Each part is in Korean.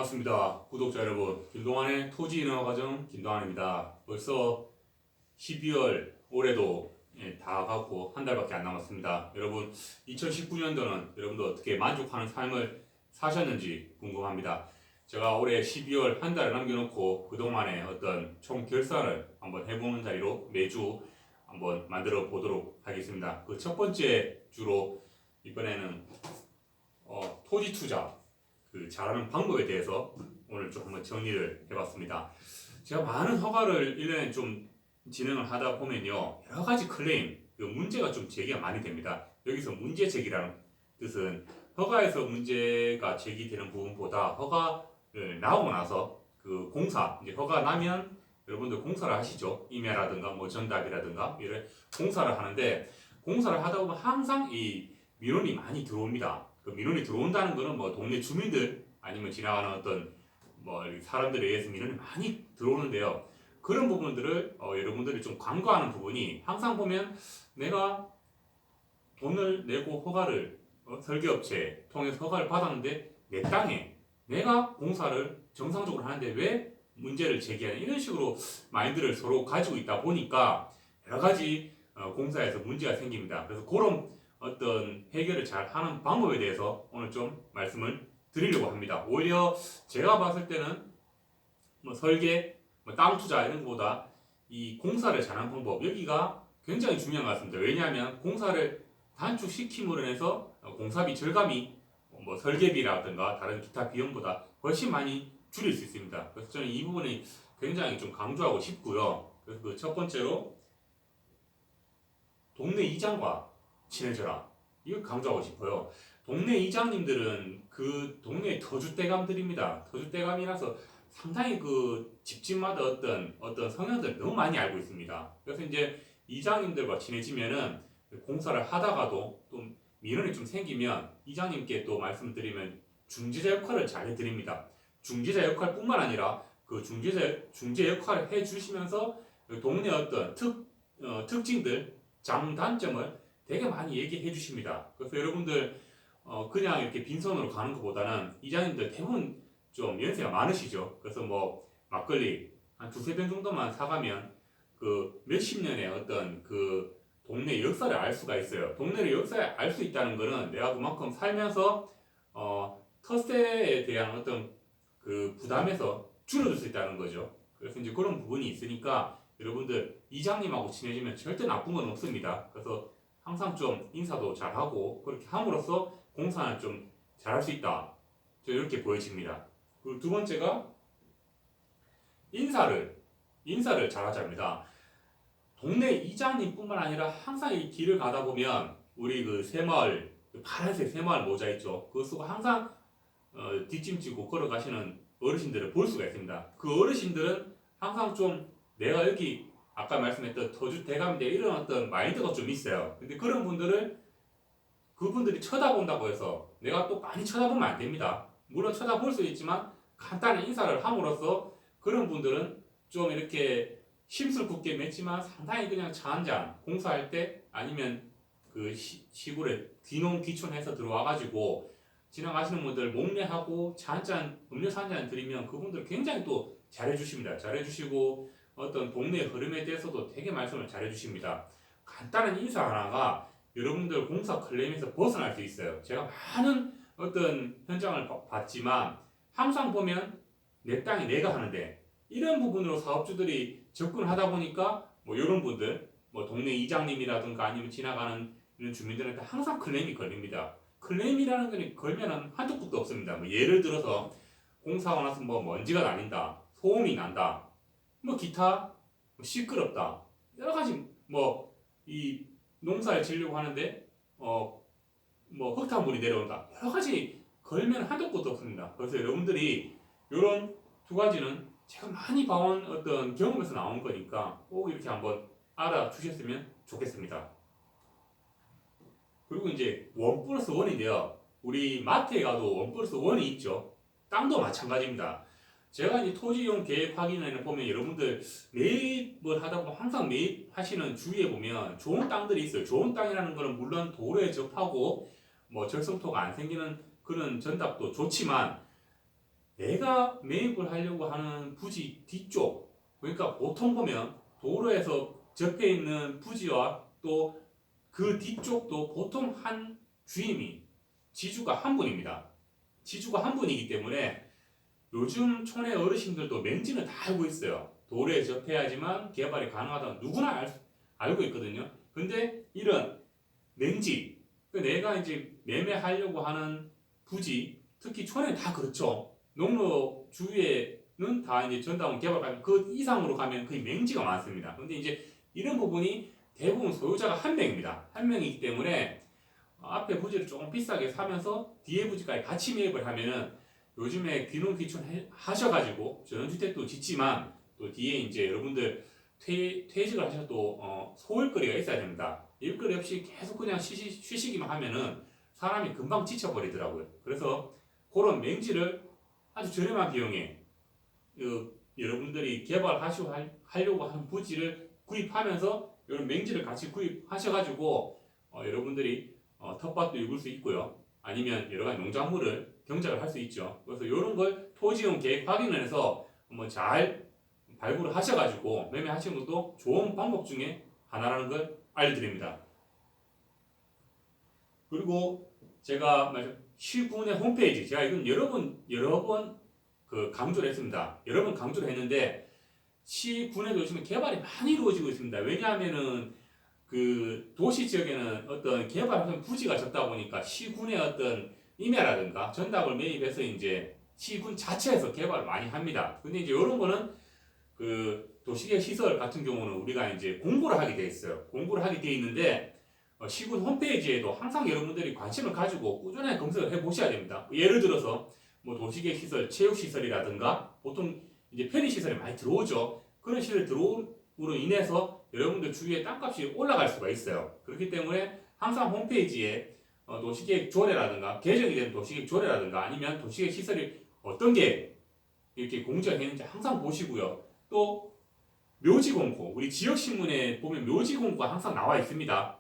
반갑습니다. 구독자 여러분, 김동환의 토지인허가 과정 김동환입니다. 벌써 12월 올해도 다 가고 한 달밖에 안 남았습니다. 여러분, 2019년도는 여러분도 어떻게 만족하는 삶을 사셨는지 궁금합니다. 제가 올해 12월 한 달을 남겨놓고 그동안의 어떤 총 결산을 한번 해보는 자리로 매주 한번 만들어 보도록 하겠습니다. 그 첫 번째 주로 이번에는 토지 투자 잘하는 방법에 대해서 오늘 좀 한번 정리를 해봤습니다. 제가 많은 허가를 1년에 좀 진행을 하다 보면요, 여러 가지 클레임, 문제가 좀 제기가 많이 됩니다. 여기서 문제 제기라는 뜻은 허가에서 문제가 제기되는 부분보다 허가를 나오고 나서 그 공사, 이제 허가 나면 여러분들 공사를 하시죠. 임야라든가 뭐 정답이라든가 이런 공사를 하는데, 공사를 하다 보면 항상 이 민원이 많이 들어옵니다. 그 민원이 들어온다는 거는 뭐 동네 주민들 아니면 지나가는 어떤 뭐 사람들에 의해서 민원이 많이 들어오는데요. 그런 부분들을 여러분들이 좀 간과하는 부분이, 항상 보면 내가 돈을 내고 허가를 설계업체 통해서 허가를 받았는데 내 땅에 내가 공사를 정상적으로 하는데 왜 문제를 제기하는, 이런 식으로 마인드를 서로 가지고 있다 보니까 여러 가지 공사에서 문제가 생깁니다. 그래서 그런 어떤 해결을 잘 하는 방법에 대해서 오늘 좀 말씀을 드리려고 합니다. 오히려 제가 봤을 때는 뭐 설계, 뭐 땅 투자 이런 것보다 이 공사를 잘하는 방법, 여기가 굉장히 중요한 것 같습니다. 왜냐하면 공사를 단축시킴으로 인해서 공사비 절감이 뭐 설계비라든가 다른 기타 비용보다 훨씬 많이 줄일 수 있습니다. 그래서 저는 이 부분이 굉장히 좀 강조하고 싶고요. 그래서 그 첫 번째로 동네 이장과 친해져라, 이걸 강조하고 싶어요. 동네 이장님들은 그 동네 터줏대감들입니다. 터줏대감이라서 상당히 그 집집마다 어떤 성향들 너무 많이 알고 있습니다. 그래서 이제 이장님들과 친해지면은 공사를 하다가도 또 민원이 좀 생기면 이장님께 또 말씀드리면 중재자 역할을 잘 해드립니다. 중재자 역할뿐만 아니라 그 중재 역할을 해주시면서 동네 어떤 특징들, 장단점을 되게 많이 얘기해 주십니다. 그래서 여러분들 그냥 이렇게 빈손으로 가는 것보다는 이장님들 대부분 좀 연세가 많으시죠. 그래서 뭐 막걸리 한 두세 병 정도만 사가면 그 몇십 년의 어떤 그 동네 역사를 알 수가 있어요. 동네의 역사를 알 수 있다는 거는 내가 그만큼 살면서 텃세에 대한 어떤 그 부담에서 줄어들 수 있다는 거죠. 그래서 이제 그런 부분이 있으니까 여러분들 이장님하고 친해지면 절대 나쁜 건 없습니다. 그래서 항상 좀 인사도 잘하고 그렇게 함으로써 공사는 좀 잘할 수 있다, 저 이렇게 보여집니다. 그리고 두 번째가 인사를 잘하자입니다. 동네 이장님뿐만 아니라 항상 이 길을 가다 보면 우리 그 새마을, 파란색 새마을 모자 있죠. 그거 쓰고 항상 뒷짐지고 걸어가시는 어르신들을 볼 수가 있습니다. 그 어르신들은 항상 좀 내가 여기 아까 말씀했던 터줏대감인데 이런 어떤 마인드가 좀 있어요. 근데 그런 분들을 그분들이 쳐다본다고 해서 내가 또 많이 쳐다보면 안 됩니다. 물론 쳐다볼 수 있지만 간단히 인사를 함으로써 그런 분들은 좀 이렇게 심술궂게 맺지만 상당히 그냥 차 한잔 공사할 때 아니면 그 시골에 귀농 귀촌해서 들어와가지고 지나가시는 분들 목례하고 차 한잔, 음료수 한잔 드리면 그분들 굉장히 또 잘해주십니다. 잘해주시고 어떤 동네 흐름에 대해서도 되게 말씀을 잘해주십니다. 간단한 인사 하나가 여러분들 공사 클레임에서 벗어날 수 있어요. 제가 많은 어떤 현장을 봤지만 항상 보면 내 땅이 내가 하는데, 이런 부분으로 사업주들이 접근하다 보니까 뭐 이런 분들, 뭐 동네 이장님이라든가 아니면 지나가는 이런 주민들한테 항상 클레임이 걸립니다. 클레임이라는 게 걸면은 한도 끝도 없습니다. 뭐 예를 들어서 공사하고 나서 뭐 먼지가 나닌다, 소음이 난다, 뭐 기타, 뭐 시끄럽다, 여러 가지 뭐 이 농사를 지으려고 하는데 뭐 흙탕물이 내려온다, 여러 가지 걸면 한도 끝도 없습니다. 그래서 여러분들이 이런 두 가지는 제가 많이 봐온 어떤 경험에서 나온 거니까 꼭 이렇게 한번 알아주셨으면 좋겠습니다. 그리고 이제 원 플러스 원인데요. 우리 마트에 가도 원 플러스 원이 있죠. 땅도 마찬가지입니다. 제가 이제 토지용 계획 확인을 보면 여러분들 매입을 하다 보면 항상 매입하시는 주위에 보면 좋은 땅들이 있어요. 좋은 땅이라는 거는 물론 도로에 접하고 뭐 절성토가 안 생기는 그런 전답도 좋지만 내가 매입을 하려고 하는 부지 뒤쪽, 그러니까 보통 보면 도로에서 접해 있는 부지와 또 그 뒤쪽도 보통 한 주임이 지주가 한 분입니다. 지주가 한 분이기 때문에 요즘 촌의 어르신들도 맹지는 다 알고 있어요. 도로에 접해야지만 개발이 가능하다는 누구나 알고 있거든요. 근데 이런 맹지, 내가 이제 매매하려고 하는 부지, 특히 촌에 다 그렇죠. 농로 주위에는 다 이제 전담원 개발 그 이상으로 가면 거의 맹지가 많습니다. 근데 이제 이런 부분이 대부분 소유자가 한 명입니다. 한 명이기 때문에 앞에 부지를 조금 비싸게 사면서 뒤에 부지까지 같이 매입을 하면은 요즘에 귀농귀촌 하셔가지고 전원주택도 짓지만 또 뒤에 이제 여러분들 퇴직을 하셔도 소일거리가 있어야 됩니다. 일거리 없이 계속 그냥 쉬시기만 하면은 사람이 금방 지쳐버리더라고요. 그래서 그런 맹지를 아주 저렴한 비용에 여러분들이 개발하려고 하는 부지를 구입하면서 이런 맹지를 같이 구입하셔가지고 여러분들이 텃밭도 입을 수 있고요. 아니면 여러 가지 농작물을 경작을 할 수 있죠. 그래서 이런 걸 토지용 계획 확인을 해서 한번 잘 발굴을 하셔가지고 매매하시는 것도 좋은 방법 중에 하나라는 걸 알려드립니다. 그리고 제가 시군의 홈페이지, 제가 이건 여러 번 강조를 했습니다. 여러 번 강조를 했는데 시군에도 요즘에 개발이 많이 이루어지고 있습니다. 왜냐하면은 그 도시 지역에는 어떤 개발하는 부지가 적다 보니까 시군의 어떤 임야라든가 전답을 매입해서 이제 시군 자체에서 개발을 많이 합니다. 근데 이제 이런 거는 그 도시계획 시설 같은 경우는 우리가 이제 공고를 하게 돼 있어요. 공고를 하게 돼 있는데 시군 홈페이지에도 항상 여러분들이 관심을 가지고 꾸준하게 검색을 해 보셔야 됩니다. 예를 들어서 뭐 도시계획 시설, 체육 시설이라든가 보통 이제 편의 시설이 많이 들어오죠. 그런 시설 들어옴으로 인해서 여러분들 주위에 땅값이 올라갈 수가 있어요. 그렇기 때문에 항상 홈페이지에 도시계획 조례라든가 개정이 된 도시계획 조례라든가 아니면 도시계획 시설이 어떤 게 이렇게 공지가 되는지 항상 보시고요. 또 묘지공고, 우리 지역신문에 보면 묘지공고가 항상 나와 있습니다.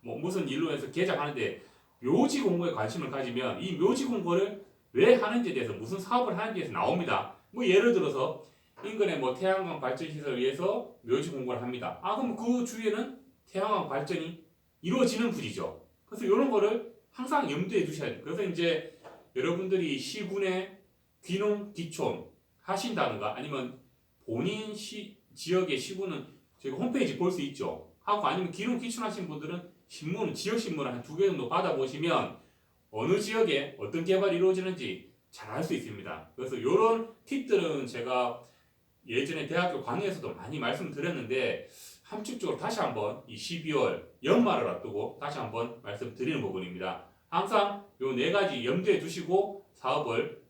뭐 무슨 일로 해서 개장하는데 묘지공고에 관심을 가지면 이 묘지공고를 왜 하는지에 대해서 무슨 사업을 하는지에 대해서 나옵니다. 뭐 예를 들어서 인근에 뭐 태양광 발전 시설을 위해서 묘지공고를 합니다. 그럼 그 주위에는 태양광 발전이 이루어지는 부지죠. 그래서 이런 거를 항상 염두에 두셔야 돼요. 그래서 이제 여러분들이 시군의 귀농 귀촌 하신다든가 아니면 본인 지역의 시군은 저희가 홈페이지 볼 수 있죠. 하고 아니면 귀농 귀촌하신 분들은 신문, 지역 신문을 한 2개 정도 받아보시면 어느 지역에 어떤 개발이 이루어지는지 잘 알 수 있습니다. 그래서 이런 팁들은 제가 예전에 대학교 강의에서도 많이 말씀드렸는데 함축적으로 다시 한번 이 12월 연말을 앞두고 다시 한번 말씀드리는 부분입니다. 항상 이 4가지 염두에 두시고 사업을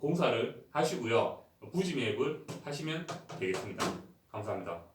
공사를 하시고요. 부지 매입을 하시면 되겠습니다. 감사합니다.